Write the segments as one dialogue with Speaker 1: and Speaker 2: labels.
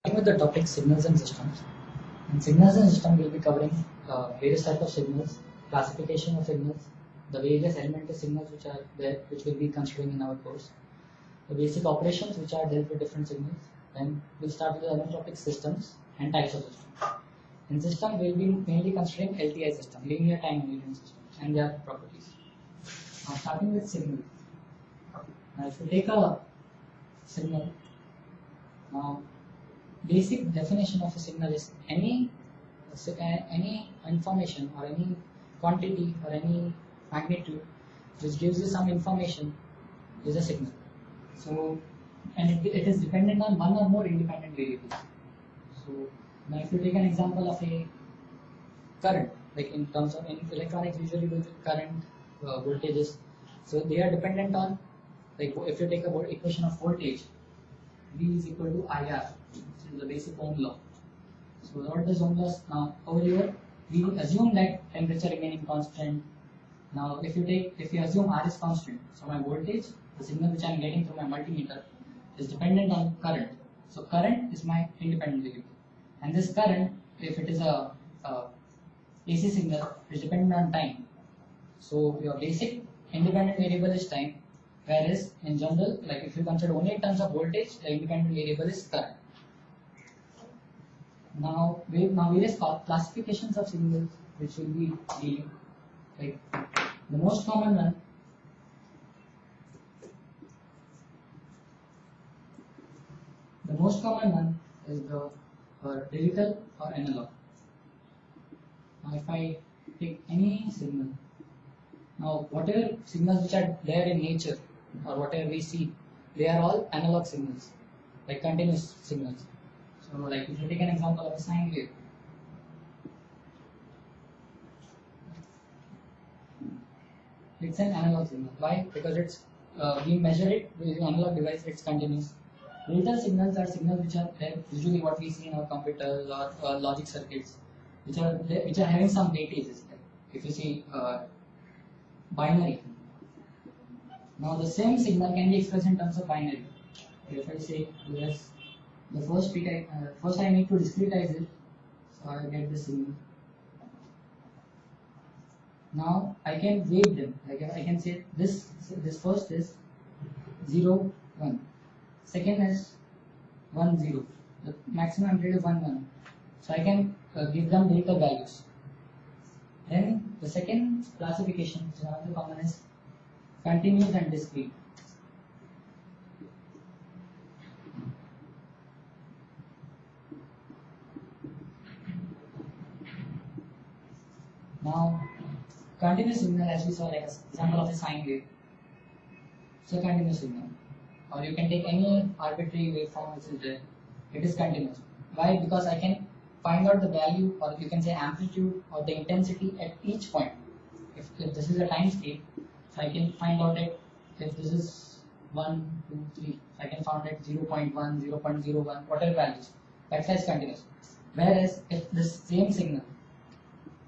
Speaker 1: With the topic signals and systems. In signals and system, we'll be covering various types of signals, classification of signals, the various elementary signals which are there, which we'll be considering in our course, the basic operations which are dealt with different signals. Then we'll start with the other topic systems and types of systems. In system, we'll be mainly considering LTI system, linear time invariant system, and their properties. Now, starting with signal. Now, if you take a signal, now basic definition of a signal is any information or any quantity or any magnitude which gives you some information is a signal. So, and it is dependent on one or more independent variables. So, now if you take an example of a current, like in terms of in electronics, usually with current voltages, so they are dependent on, like if you take a equation of voltage, V is equal to IR, which is the basic Ohm law. So what does Ohm law? Now over here we assume that temperature remaining constant. Now if you assume R is constant, so my voltage, the signal which I am getting through my multimeter, is dependent on current. So current is my independent variable, and this current, if it is a AC signal, is dependent on time. So your basic independent variable is time. Whereas in general, like if you consider only in terms of voltage, the independent variable is current. Now various classifications of signals which will be dealing. Like the most common one is the digital or analog. Now if I take any signal, now whatever signals which are there in nature or whatever we see, they are all analog signals, like continuous signals. So like if you take an example of a sine wave, it's an analog signal. Why? Because it's we measure it with an analog device, it's continuous. Digital signals are signals which are usually what we see in our computers or logic circuits, which are having some weightages. Like if you see binary. Now the same signal can be expressed in terms of binary. If I say yes, the first I need to discretize it, so I get the signal. Now I can weight them. Like I can say this first is 0, 1. Second is 1, 0. The maximum amplitude is 1, 1. So I can give them digital values. Then the second classification, which is another common, is continuous and discrete. Now, continuous signal, as we saw, like an example of a sine wave. So continuous signal, or you can take any arbitrary waveform which is there. It is continuous. Why? Because I can find out the value, or you can say amplitude or the intensity at each point. If this is a time scale, so I can find out that if this is 1, 2, 3, I can find it 0.1, 0.01, whatever values. That's why it's continuous. Whereas if this same signal,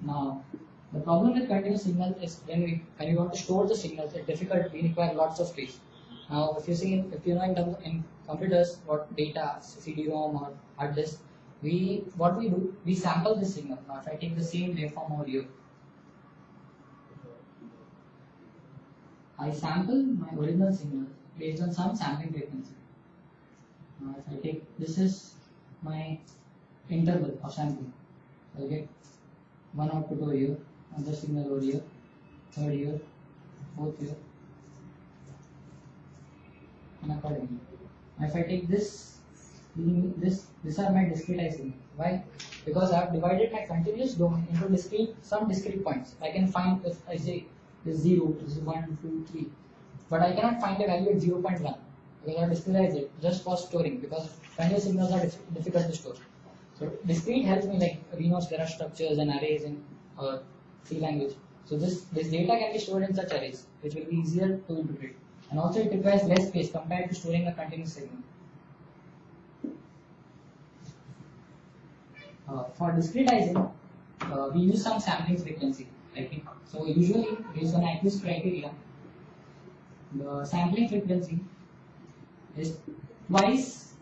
Speaker 1: now the problem with continuous signal is when we want to store the signals, it's difficult. We require lots of space. Now, if you know in computers what data, CD-ROM or hard disk, what we do, we sample the signal. Now, if I take the same waveform over here, I sample my original signal based on some sampling frequency. Now, if I take, this is my interval of sampling, I get one output over here, another signal over here, third here, fourth here, and accordingly. Now, if I take this are my discretized signals. Why? Because I have divided my continuous domain into some discrete points. I can find, if I say this 0, this is 1, 2, 3, but I cannot find a value at 0.1 because I have discretized it just for storing, because continuous signals are difficult to store. So discrete helps me, like we know there are structures and arrays in C language. So this data can be stored in such arrays, which will be easier to interpret, and also it requires less space compared to storing a continuous signal. For discretizing, we use some sampling frequency. So usually based on Nyquist criteria, the sampling frequency is twice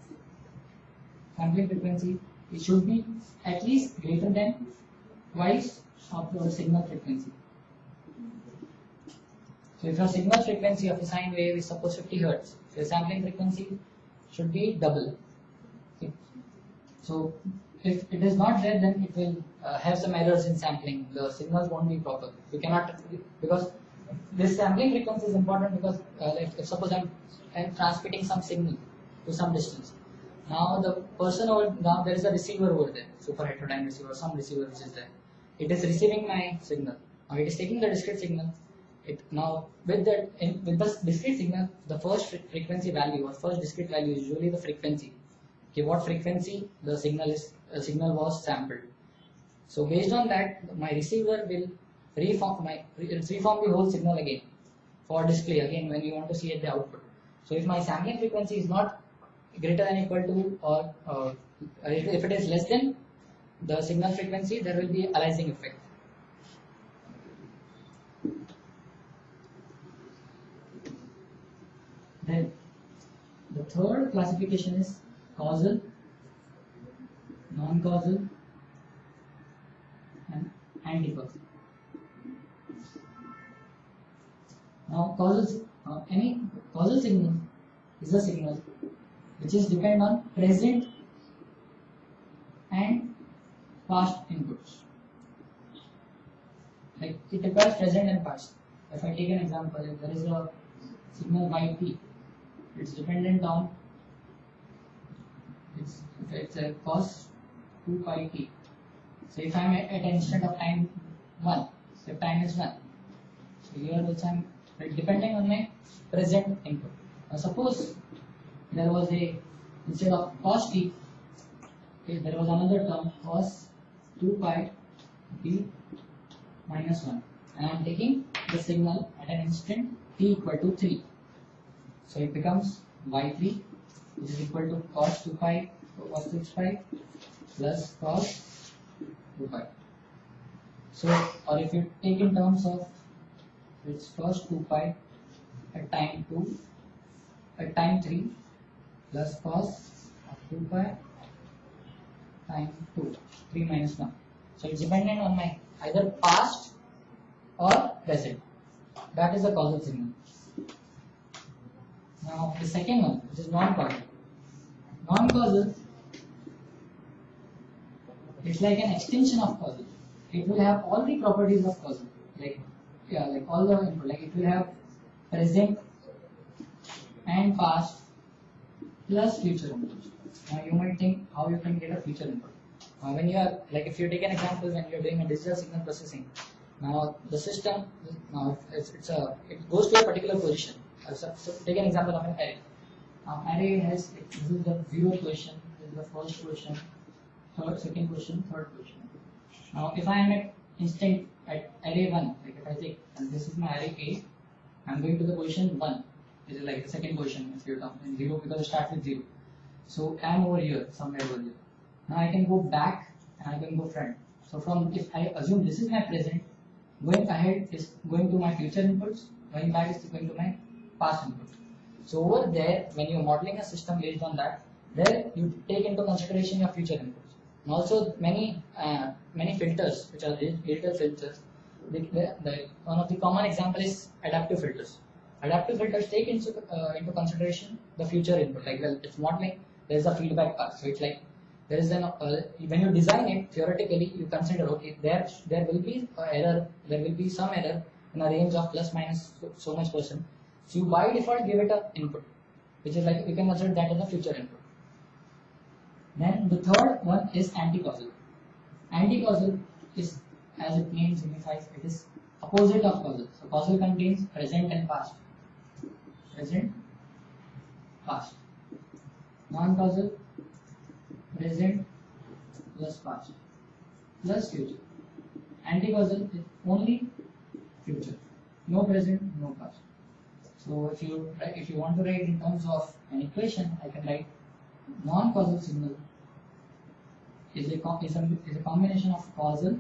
Speaker 1: sampling frequency, it should be at least greater than twice of the signal frequency. So if your signal frequency of a sine wave is suppose 50 Hz, your sampling frequency should be double. Okay. So if it is not there, then it will have some errors in sampling. The signals won't be proper. You cannot, because this sampling frequency is important, because like if suppose I'm transmitting some signal to some distance. Now the person over, now there is a receiver over there, super heterodyne receiver, some receiver which is there. It is receiving my signal. Now it is taking the discrete signal. Now with that, with the discrete signal, the first frequency value or first discrete value is usually the frequency. Okay, what frequency the signal was sampled. So based on that, my receiver will reform the whole signal again for display again when you want to see at the output. So if my sampling frequency is not greater than equal to, or if it is less than the signal frequency, there will be aliasing effect. Then the third classification is causal, non-causal, and anti-causal. Now, any causal signal is a signal which is depend on present and past inputs. Like it requires present and past. If I take an example, if there is a signal yt, it's dependent on it's a cos 2 pi t. So if I'm at an instant of time 1, so if time is 1, so here also I'm depending on my present input. Now suppose there was instead of cos t, okay, there was another term cos 2 pi t minus 1, and I am taking the signal at an instant t equal to 3. So it becomes y3, which is equal to cos 2 pi cos 6 pi plus cos 2 pi. So, or if you take in terms of its first 2 pi at time 2 at time 3 plus cos of 2 pi time 2, 3 minus 1. So it's dependent on my either past or present. That is the causal signal. Now the second one, which is non-causal. Non-causal, it's like an extension of causal. It will have all the properties of causal, like all the input. Like it will have present and past plus future input. Now you might think how you can get a future input. When you are like, if you take an example, when you are doing a digital signal processing, now the system, now it goes to a particular position. So take an example of an array. Array has, this is the 0th position, this is the first position, second position, third position. Now if I am at instant at array 1, like if I take, and this is my array A, I am going to the position 1, which is like the second position if you come in 0, because it starts with 0. So I am over here, somewhere over here. Now I can go back and I can go front. So from, if I assume this is my present, going ahead is going to my future inputs, going back is going to my past input. So over there, when you are modeling a system based on that, there you take into consideration your future inputs. And also many filters, which are digital filters, one of the common example is adaptive filters. Adaptive filters take into consideration the future input. Like, well, it's modeling, there is a feedback path. So it's like there is an when you design it, theoretically you consider, okay, there will be error, there will be some error in a range of plus minus so much %. So you by default give it an input, which is like you can consider that as a future input. Then the third one is anti-causal. Anti-causal is, as its name signifies, it is opposite of causal. So causal contains present and past. Present, past. Non-causal, present plus past plus future. Anti-causal is only future, no present, no past. So if you want to write in terms of an equation, I can write non-causal signal is a combination of causal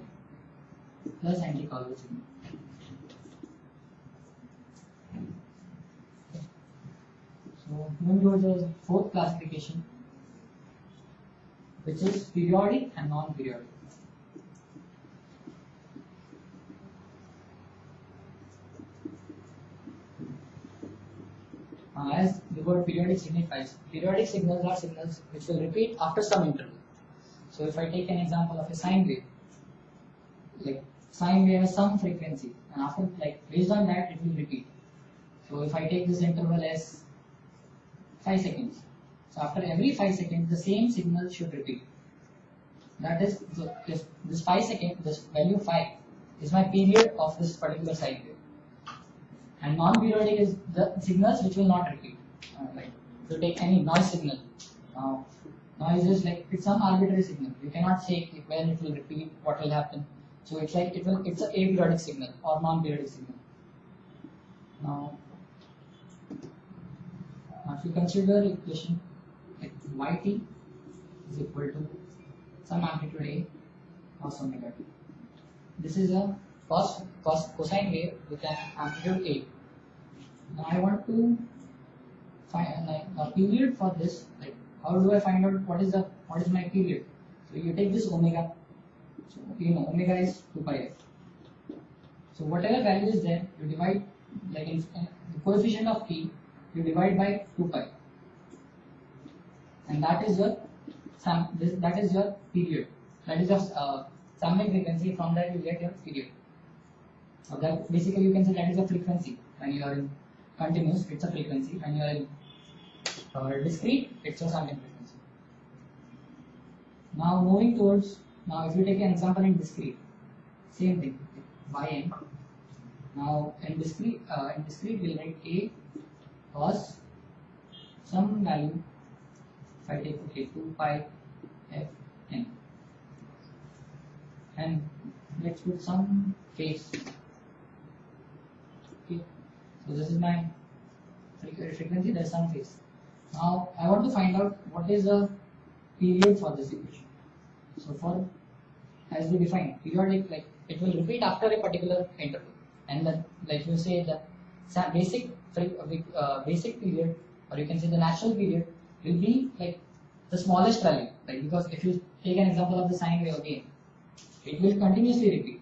Speaker 1: plus anti-causal signal. So moving towards the fourth classification, which is periodic and non-periodic. As the word periodic signifies, periodic signals are signals which will repeat after some interval. So if I take an example of a sine wave, like sine wave has some frequency, and after, like, based on that, it will repeat. So if I take this interval as 5 seconds, so after every 5 seconds, the same signal should repeat. That is, so if this 5 seconds, this value 5 is my period of this particular sine wave. And non-periodic is the signals which will not repeat. Like if you take any noise signal, noise is like, it's some arbitrary signal. You cannot say when it will repeat, what will happen. So it's like it's an aperiodic signal or non-periodic signal. Now if you consider equation like yt is equal to some amplitude a cos omega t. This is a cosine wave with an amplitude a. Now I want to find like a period for this. Like, how do I find out what is my period? So you take this omega. So you know omega is 2 pi f. So whatever value is there, you divide, like in the coefficient of t, you divide by 2 pi, and that is your that is your period. That is your sampling frequency. From that you get your period. So that basically you can say that is a frequency. When you are in continuous, it's a frequency. When you are in discrete, it's a sampling frequency. Now moving towards, now if you take an example in discrete, same thing, yn. Now in discrete we'll write a cos some value. If I take 2 pi f n, and let's put some phase. Okay, so this is my frequency. There's some phase. Now I want to find out what is the period for this equation. So for, as we define periodic, like it will repeat after a particular interval, and then like you say the basic period, or you can say the natural period, will be like the smallest value. Like, because if you take an example of the sine wave again, it will continuously repeat.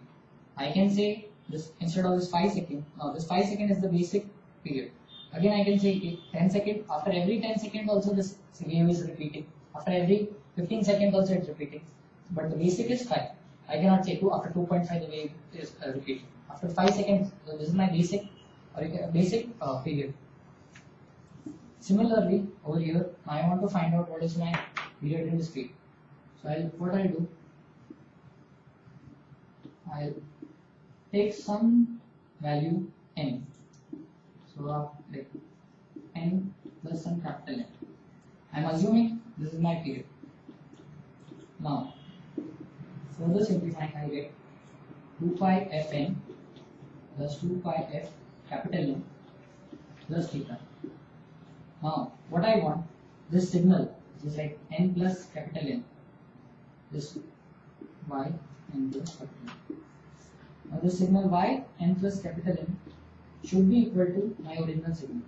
Speaker 1: I can say this, instead of this 5 seconds, now this 5 seconds is the basic period. Again I can say 10 seconds, after every 10 seconds also this wave is repeating, after every 15 seconds also it's repeating, but the basic is 5. I cannot say 2, after 2.5 the wave is repeating. After 5 seconds, so this is my basic, or basic period. Similarly over here, I want to find out what is my period in discrete. So what I'll do, I'll take some value n. So like n plus some capital N. I'm assuming this is my period. Now further simplifying, I get 2 pi fn plus 2 pi f capital N plus theta. Now what I want, this signal is like n plus capital N, this y n plus capital N. Now this signal y n plus capital N should be equal to my original signal,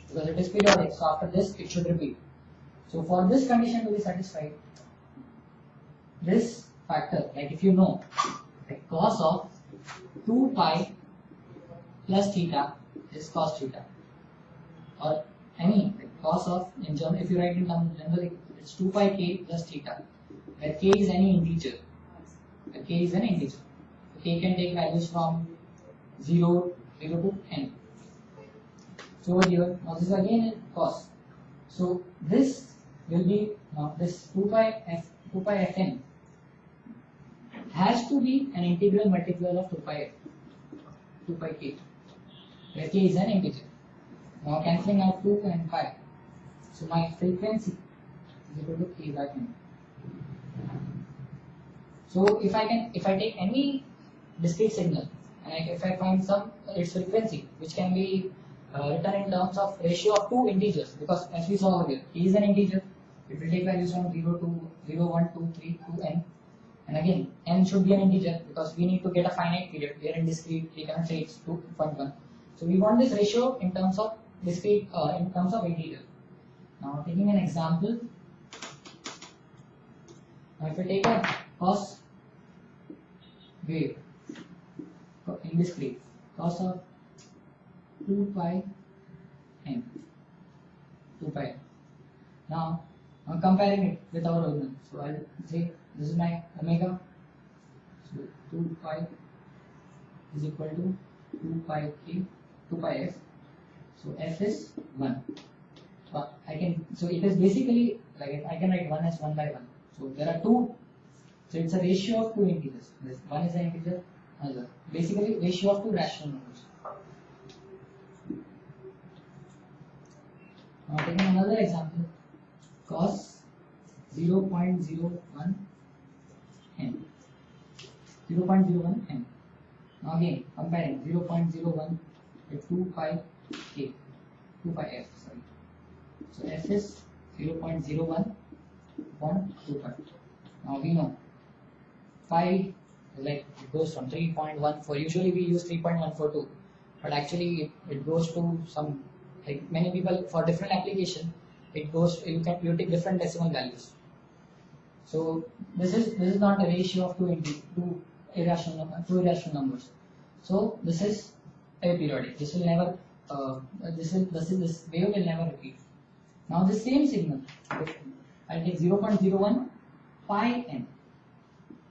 Speaker 1: because it is periodic. So after this it should repeat. So for this condition to be satisfied, this factor, like if you know, like cos of 2 pi plus theta is cos theta, or any like cos of, in general, if you write in terms of general, it's 2 pi k plus theta, where k is any integer. Where k is an integer. K can take values from 0 to n. So over here, now this is again cos. So this will be, now this 2 pi fn has to be an integral multiple of 2 pi k, where k is an integer. Now cancelling out 2 and pi, so my frequency is equal to k by n. So if I take any discrete signal, and if I find its frequency, which can be written in terms of ratio of two integers, because as we saw over here, k is an integer. It will take values from 0 to 0, 1, 2, 3 to n. And again, n should be an integer, because we need to get a finite period. Here in discrete, we cannot say it's 2.1. So we want this ratio in terms of discrete, in terms of integer. Now taking an example, Now if I take a cos wave in this graph, cos of 2 pi n, 2 pi n. Now I'm comparing it with our original. So I'll say this is my omega. So 2 pi is equal to 2 pi k, 2 pi f. So f is 1. So it is basically like I can write 1 as 1 by 1. So there are two. So it's a ratio of two integers. This one is an integer, another. Basically ratio of two rational numbers. Now taking another example, cos 0.01 n. 0.01 n. Now again comparing 0.01 with 2 pi k, 2 pi f, sorry. So f is 0.01 upon 2 pi. Now we know pi like it goes from 3.14. Usually we use 3.142, but actually it goes to some, like many people for different application it goes, you take different decimal values. So this is not a ratio of two irrational numbers. So this is aperiodic. This will never this wave will never repeat. Now the same signal, I take 0.01 pi n.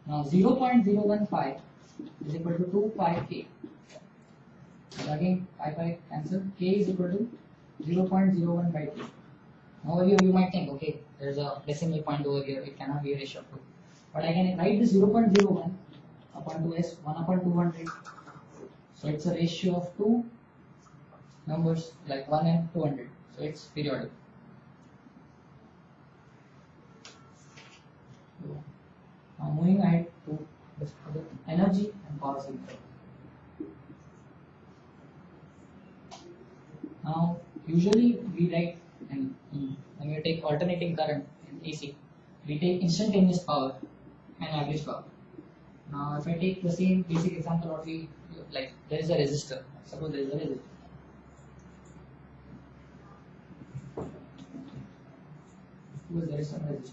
Speaker 1: Now 0.01 pi is equal to 2 pi k. So again pi cancel, k is equal to 0.01 by k. Now you might think, okay, there is a decimal point over here, it cannot be a ratio of 2. But I can write this 0.01 upon 2s, 1 upon 200. So it's a ratio of two numbers like 1 and 200. So it's periodic. Now moving ahead to the energy and power signal. Now usually we write, and when we take alternating current in AC, we take instantaneous power and average power. Now if I take the same basic example what we like, there is a resistor. Suppose there is a resistor. Suppose there is some resistor.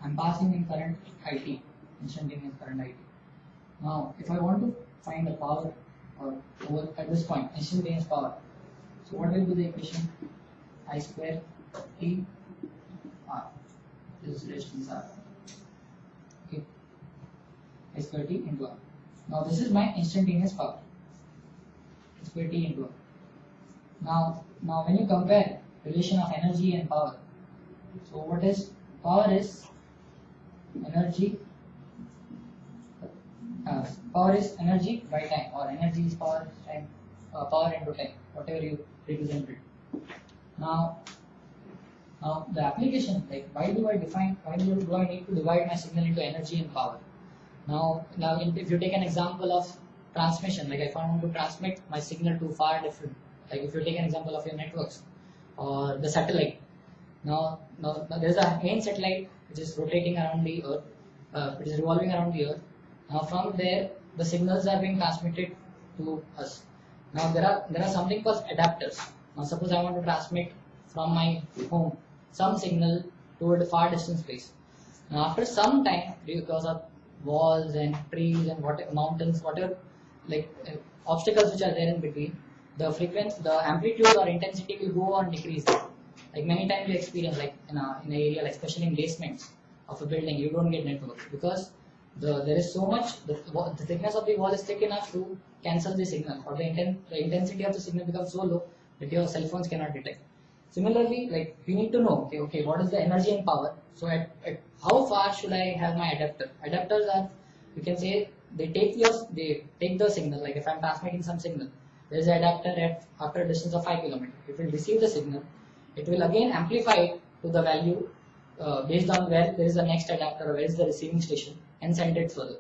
Speaker 1: I am passing in current IT, instantaneous current IT. Now if I want to find the power or over at this point, instantaneous power. So what will be the equation? I square T R. This is resistance R. Okay. I square T into R. Now this is my instantaneous power. I square T into R. Now when you compare relation of energy and power, so what is power is energy. Power is energy by time, or energy is power time, power into time, whatever you represent it. Now the application, like why do I need to divide my signal into energy and power? Now if you take an example of transmission, like if I want to transmit my signal to far different, like if you take an example of your networks or the satellite. Now there is a main satellite which is rotating around the earth, it is revolving around the earth. Now from there the signals are being transmitted to us. Now there are something called adapters. Now suppose I want to transmit from my home some signal toward a far distance place. Now after some time, because of walls and trees and mountains, whatever like obstacles which are there in between, the frequency, the amplitude or intensity will go on decrease. Like many times you experience, like in an area, like especially in basements of a building, you don't get network because there is so much, the thickness of the wall is thick enough to cancel the signal, or the intensity of the signal becomes so low that your cell phones cannot detect. Similarly, like we need to know, okay, what is the energy and power? So at how far should I have my adapter? Adapters are, you can say, they take the signal. Like if I'm transmitting some signal, there is an adapter after a distance of 5 km. It will receive the signal. It will again amplify it to the value based on where there is the next adapter or where is the receiving station, and send it further.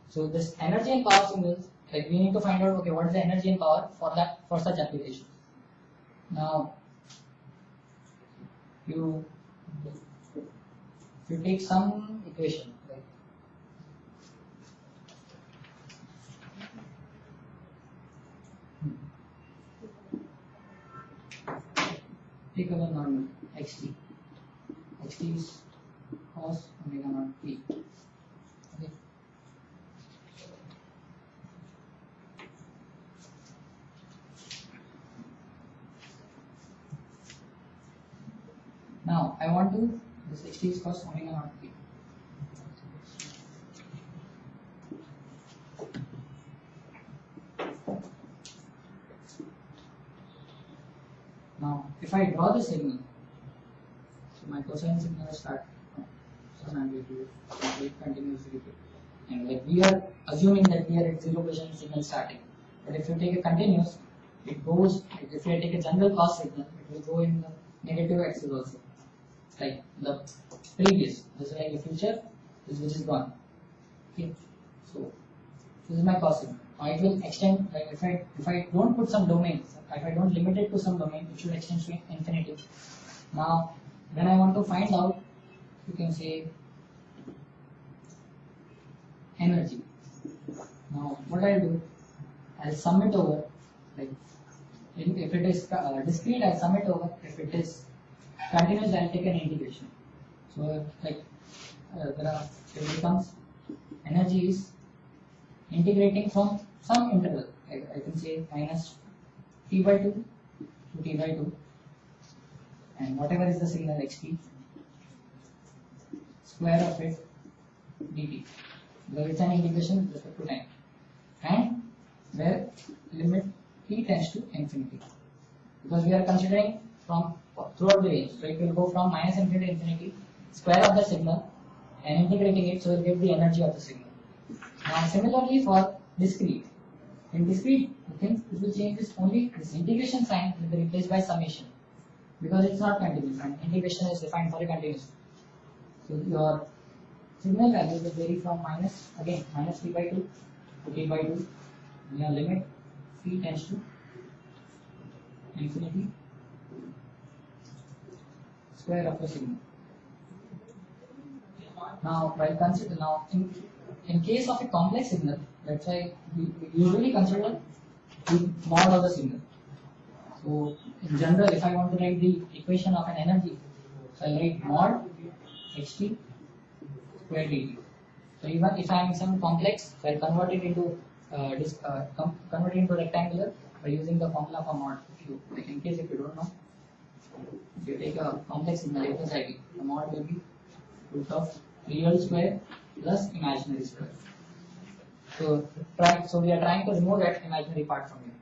Speaker 1: So this energy and power signals, like we need to find out, okay, what is the energy and power for such applications. Now you take some equation, like take our normal xt is cos omega naught t. Okay. Now I want to, this xt is cos omega naught t. Now if I draw the signal, so my cosine signal start some amplitude, it continuously repeat. And like we are assuming that we are at 0 position signal starting. But if you take a continuous, it goes, if you take a general cos signal, it will go in the negative axis also. Like the previous, this is like the future, this which is gone. Okay, so this is my cos signal. Now it will extend, like if I don't put some domain, if I don't limit it to some domain, it should extend to infinity. Now when I want to find out, you can say energy. Now what I'll do, I'll sum it over, like if it is discrete, I'll sum it over. If it is continuous, I'll take an integration. So like it becomes energy is integrating from some interval. I can say minus t by 2 to t by 2, and whatever is the signal xt, square of it dt. Because it's an integration with respect to time, and where limit t tends to infinity. Because we are considering from throughout the range, so it will go from minus infinity to infinity, square of the signal, and integrating it, so we'll get the energy of the signal. Now similarly for discrete, in discrete the thing it will change is only this integration sign will be replaced by summation, because it's not continuous and integration is defined for a continuous. So your signal value will vary from minus t by 2 to t by 2, and your limit t tends to infinity, square of the signal. Now while consider in case of a complex signal, that's why we usually consider the mod of the signal. So in general, if I want to write the equation of an energy, so I'll write mod xt square dt. So even if I am some complex, so I'll convert it into rectangular by using the formula for mod. Like in case if you don't know, if you take a complex signal A plus IV, the mod will be root of real square plus imaginary square. So we are trying to remove that imaginary part from it.